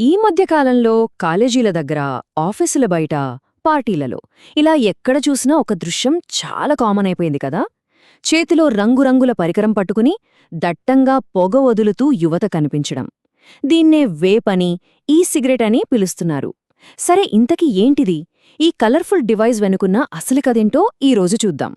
ఈ మధ్యకాలంలో కాలేజీల దగ్గర, ఆఫీసుల బయట, పార్టీలలో ఇలా ఎక్కడ చూసినా ఒక దృశ్యం చాలా కామన్ అయిపోయింది కదా. చేతిలో రంగురంగుల పరికరం పట్టుకుని దట్టంగా పొగ వదులుతూ యువత కనిపించడం. దీన్నే వేపని, ఈ సిగరెట్ అని పిలుస్తున్నారు. సరే, ఇంతకీ ఏంటిది? ఈ కలర్ఫుల్ డివైస్ వెనుకున్న అసలు కదేంటో ఈరోజు చూద్దాం.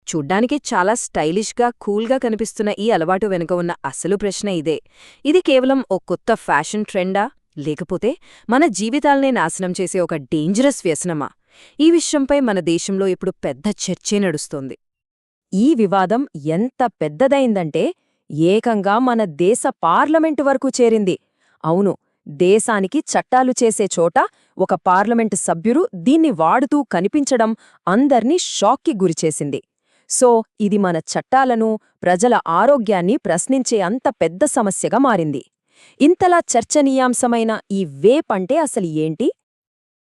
చూడ్డానికి చాలా స్టైలిష్గా కూల్గా కనిపిస్తున్న ఈ అలవాటు వెనుక ఉన్న అసలు ప్రశ్న ఇదే. ఇది కేవలం ఓ కొత్త ఫ్యాషన్ ట్రెండా, లేకపోతే మన జీవితాల్నే నాశనం చేసే ఒక డేంజరస్ వ్యసనమా? ఈ విషయంపై మన దేశంలో ఇప్పుడు పెద్ద చర్చే నడుస్తోంది. ఈ వివాదం ఎంత పెద్దదైందంటే ఏకంగా మన దేశ పార్లమెంటు వరకు చేరింది. అవును, దేశానికి చట్టాలు చేసే చోట ఒక పార్లమెంటు సభ్యురు దీన్ని వాడుతూ కనిపించడం అందర్నీ షాక్కి గురిచేసింది. సో ఇది మన చట్టాలను, ప్రజల ఆరోగ్యాన్ని ప్రశ్నించే అంత పెద్ద సమస్యగా మారింది. ఇంతలా చర్చనీయాంశమైన ఈ వేప్ అంటే అసలు ఏంటి?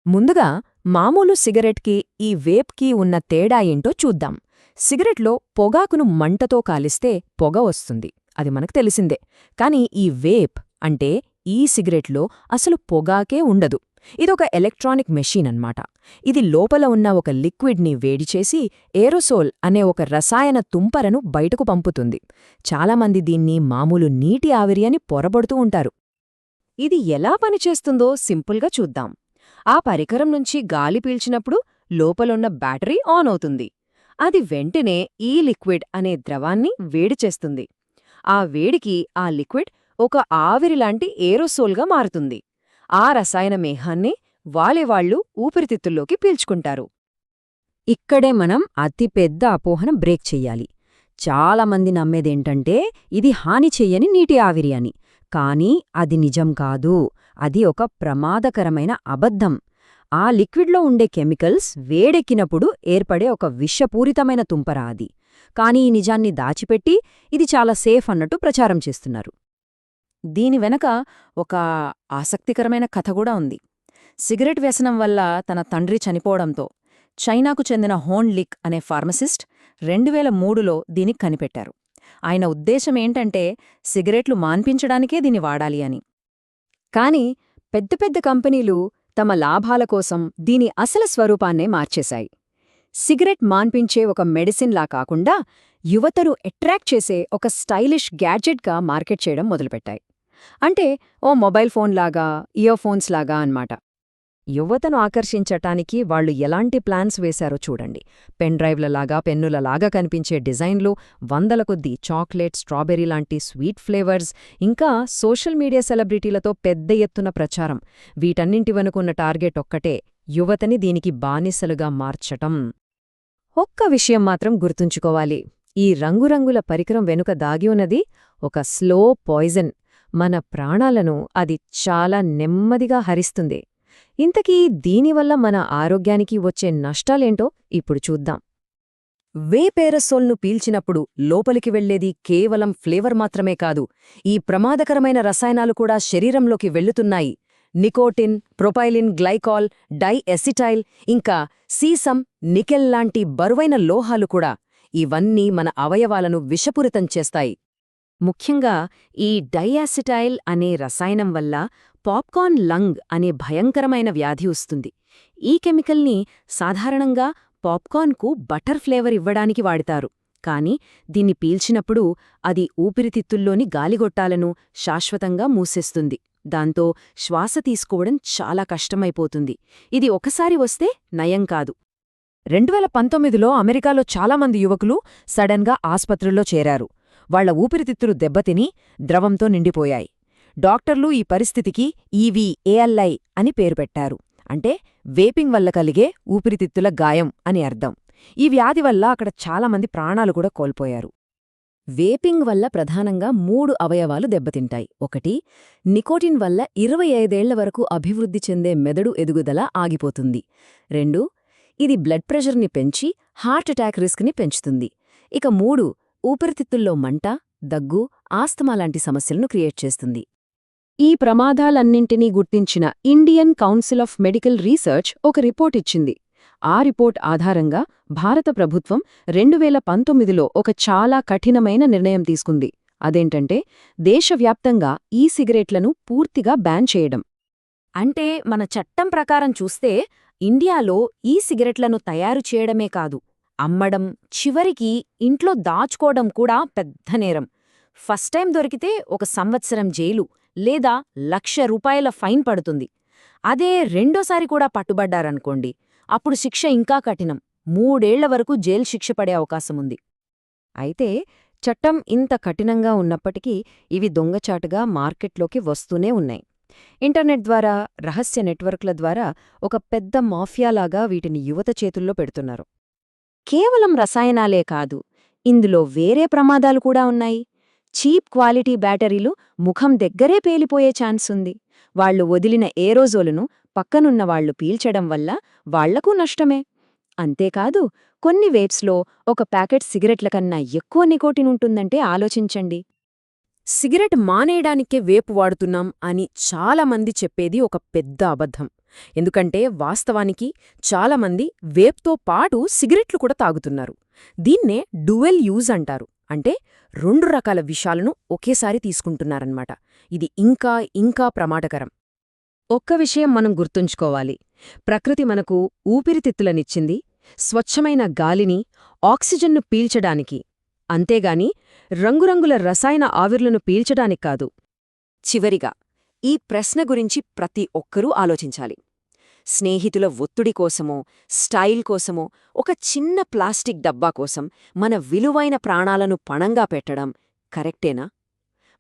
ముందుగా మామూలు సిగరెట్కి ఈ వేప్కి ఉన్న తేడా ఏంటో చూద్దాం. సిగరెట్లో పొగాకును మంటతో కాలిస్తే పొగ వస్తుంది, అది మనకు తెలిసిందే. కాని ఈ వేప్ అంటే ఈ సిగరెట్లో అసలు పొగాకే ఉండదు. ఇదొక ఎలక్ట్రానిక్ మెషీన్ అన్నమాట. ఇది లోపల ఉన్న ఒక లిక్విడ్ని వేడిచేసి ఏరోసోల్ అనే ఒక రసాయన తుంపరను బయటకు పంపుతుంది. చాలామంది దీన్ని మామూలు నీటి ఆవిరి అని పొరబడుతూ ఉంటారు. ఇది ఎలా పనిచేస్తుందో సింపుల్గా చూద్దాం. ఆ పరికరం నుంచి గాలి పీల్చినప్పుడు లోపలున్న బ్యాటరీ ఆన్ అవుతుంది. అది వెంటనే ఈ లిక్విడ్ అనే ద్రవాన్ని వేడిచేస్తుంది. ఆ వేడికి ఆ లిక్విడ్ ఒక ఆవిరిలాంటి ఏరోసోల్గా మారుతుంది. ఆ రసాయన మేఘాన్ని వాళ్ళేవాళ్లు ఊపిరితిత్తుల్లోకి పీల్చుకుంటారు. ఇక్కడే మనం అతిపెద్ద అపోహన బ్రేక్ చెయ్యాలి. చాలామంది నమ్మేదేంటంటే ఇది హాని చెయ్యని నీటి ఆవిరి అని. కానీ అది నిజం కాదు. అది ఒక ప్రమాదకరమైన అబద్ధం. ఆ లిక్విడ్లో ఉండే కెమికల్స్ వేడెక్కినప్పుడు ఏర్పడే ఒక విషపూరితమైన తుంపర అది. కానీ ఈ నిజాన్ని దాచిపెట్టి ఇది చాలా సేఫ్ అన్నట్టు ప్రచారం చేస్తున్నారు. దీని వెనక ఒక ఆసక్తికరమైన కథ కూడా ఉంది. సిగరెట్ వ్యసనం వల్ల తన తండ్రి చనిపోవడంతో చైనాకు చెందిన హోన్ లిక్ అనే ఫార్మసిస్ట్ 2003లో దీనికి కనిపెట్టారు. ఆయన ఉద్దేశమేంటంటే సిగరెట్లు మాన్పించడానికే దీన్ని వాడాలి అని. కాని పెద్ద పెద్ద కంపెనీలు తమ లాభాల కోసం దీని అసలు స్వరూపాన్నే మార్చేశాయి. సిగరెట్ మాన్పించే ఒక మెడిసిన్లా కాకుండా యువతను అట్రాక్ట్ చేసే ఒక స్టైలిష్ గ్యాడ్జెట్గా మార్కెట్ చేయడం మొదలుపెట్టాయి. అంటే ఓ మొబైల్ ఫోన్లాగా, ఇయర్ ఫోన్స్లాగా అన్నమాట. యువతను ఆకర్షించటానికి వాళ్లు ఎలాంటి ప్లాన్స్ వేశారో చూడండి. పెన్ డ్రైవ్లలాగా, పెన్నులలాగా కనిపించే డిజైన్లు, వందల కొద్దీ చాక్లెట్, స్ట్రాబెర్రీ లాంటి స్వీట్ ఫ్లేవర్స్, ఇంకా సోషల్ మీడియా సెలబ్రిటీలతో పెద్ద ఎత్తున ప్రచారం. వీటన్నింటి వెనుకున్న టార్గెట్ ఒక్కటే, యువతని దీనికి బానిసలుగా మార్చటం. ఒక్క విషయం మాత్రం గుర్తుంచుకోవాలి. ఈ రంగురంగుల పరికరం వెనుక దాగి ఉన్నది ఒక స్లో పాయిజన్. మన ప్రాణాలను అది చాలా నెమ్మదిగా హరిస్తుంది. ఇంతకీ దీనివల్ల మన ఆరోగ్యానికి వచ్చే నష్టాలేంటో ఇప్పుడు చూద్దాం. వేపేరసోల్ను పీల్చినప్పుడు లోపలికి వెళ్లేది కేవలం ఫ్లేవర్ మాత్రమే కాదు, ఈ ప్రమాదకరమైన రసాయనాలు కూడా శరీరంలోకి వెళ్లుతున్నాయి. నికోటిన్, ప్రొపైలిన్ గ్లైకాల్, డైఎసిటైల్, ఇంకా సీసం, నికెల్ లాంటి బరువైన లోహాలు కూడా. ఇవన్నీ మన అవయవాలను విషపూరితం చేస్తాయి. ముఖ్యంగా ఈ డైయాసిటైల్ అనే రసాయనం వల్ల పాప్కార్న్ లంగ్ అనే భయంకరమైన వ్యాధి వస్తుంది. ఈ కెమికల్ని సాధారణంగా పాప్కార్న్కు బటర్ ఫ్లేవర్ ఇవ్వడానికి వాడతారు. కాని దీన్ని పీల్చినప్పుడు అది ఊపిరితిత్తుల్లోని గాలిగొట్టాలను శాశ్వతంగా మూసేస్తుంది. దాంతో శ్వాస తీసుకోవడం చాలా కష్టమైపోతుంది. ఇది ఒకసారి వస్తే నయం కాదు. 2019లో అమెరికాలో చాలామంది యువకులు సడన్గా ఆస్పత్రుల్లో చేరారు. వాళ్ల ఊపిరితిత్తులు దెబ్బతిని ద్రవంతో నిండిపోయాయి. డాక్టర్లు ఈ పరిస్థితికి ఈవీఏఎల్ఐ అని పేరు పెట్టారు. అంటే వేపింగ్ వల్ల కలిగే ఊపిరితిత్తుల గాయం అని అర్థం. ఈ వ్యాధి వల్ల అక్కడ చాలామంది ప్రాణాలు కూడా కోల్పోయారు. వేపింగ్ వల్ల ప్రధానంగా 3 అవయవాలు దెబ్బతింటాయి. ఒకటి, నికోటిన్ వల్ల 25 ఏళ్ల వరకు అభివృద్ధి చెందే మెదడు ఎదుగుదల ఆగిపోతుంది. 2, ఇది బ్లడ్ ప్రెషర్ని పెంచి హార్ట్ అటాక్ రిస్క్ని పెంచుతుంది. ఇక 3, ఊపిరితిత్తుల్లో మంట, దగ్గు, ఆస్తమా లాంటి సమస్యలను క్రియేట్ చేస్తుంది. ఈ ప్రమాదాలన్నింటినీ గుర్తించిన Indian council of medical research ఒక రిపోర్ట్ ఇచ్చింది. ఆ రిపోర్ట్ ఆధారంగా భారత ప్రభుత్వం 2019లో ఒక చాలా కఠినమైన నిర్ణయం తీసుకుంది. అదేంటంటే దేశవ్యాప్తంగా ఈ సిగరెట్లను పూర్తిగా బ్యాన్ చేయడం. అంటే మన చట్టం ప్రకారం చూస్తే ఇండియాలో ఈ సిగరెట్లను తయారు చేయడమే కాదు, అమ్మడం, చివరికి ఇంట్లో దాచుకోవడం కూడా పెద్ద నేరం. ఫస్ట్ టైం దొరికితే 1 సంవత్సరం జైలు లేదా ₹1,00,000 ఫైన్ పడుతుంది. అదే రెండోసారి కూడా పట్టుబడ్డారనుకోండి, అప్పుడు శిక్ష ఇంకా కఠినం, 3 ఏళ్ల వరకు జైలు శిక్ష పడే అవకాశముంది. అయితే చట్టం ఇంత కఠినంగా ఉన్నప్పటికీ ఇవి దొంగచాటుగా మార్కెట్లోకి వస్తూనే ఉన్నాయి. ఇంటర్నెట్ ద్వారా, రహస్య నెట్వర్క్ల ద్వారా ఒక పెద్ద మాఫియాలాగా వీటిని యువత చేతుల్లో పెడుతున్నారు. కేవలం రసాయనాలే కాదు, ఇందులో వేరే ప్రమాదాలు కూడా ఉన్నాయి. చీప్ క్వాలిటీ బ్యాటరీలు ముఖం దగ్గరే పేలిపోయే ఛాన్స్ ఉంది. వాళ్లు వదిలిన ఏరోజోలును పక్కనున్న వాళ్లు పీల్చడం వల్ల వాళ్లకూ నష్టమే. అంతేకాదు, కొన్ని వేప్స్లో ఒక ప్యాకెట్ సిగరెట్ల కన్నా ఎక్కువ నికోటిన్ ఉంటుందంటే ఆలోచించండి. సిగరెట్ మానేయడానికే వేపు వాడుతున్నాం అని చాలామంది చెప్పేది ఒక పెద్ద అబద్ధం. ఎందుకంటే వాస్తవానికి చాలామంది వేప్తో పాటు సిగరెట్లు కూడా తాగుతున్నారు. దీన్నే డ్యుయల్ యూజ్ అంటారు. అంటే 2 రకాల విషాలను ఒకేసారి తీసుకుంటున్నారన్నమాట. ఇది ఇంకా ఇంకా ప్రమాదకరం. ఒక్క విషయం మనం గుర్తుంచుకోవాలి. ప్రకృతి మనకు ఊపిరితిత్తులనిచ్చింది, స్వచ్ఛమైన గాలిని, ఆక్సిజన్ను పీల్చడానికి, అంతేగాని రంగురంగుల రసాయన ఆవిర్లను పీల్చడానిక్ కాదు. చివరిగా ఈ ప్రశ్న గురించి ప్రతి ఒక్కరూ ఆలోచించాలి. స్నేహితుల ఒత్తిడి కోసమో, స్టైల్ కోసమో, ఒక చిన్న ప్లాస్టిక్ డబ్బా కోసం మన విలువైన ప్రాణాలను పణంగా పెట్టడం కరెక్టేనా?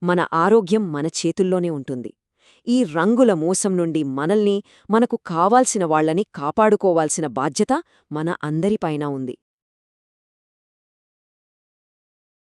మన ఆరోగ్యం మన చేతుల్లోనే ఉంటుంది. ఈ రంగుల మోసం నుండి మనల్ని, మనకు కావాల్సిన వాళ్లని కాపాడుకోవాల్సిన బాధ్యత మన అందరిపైన ఉంది.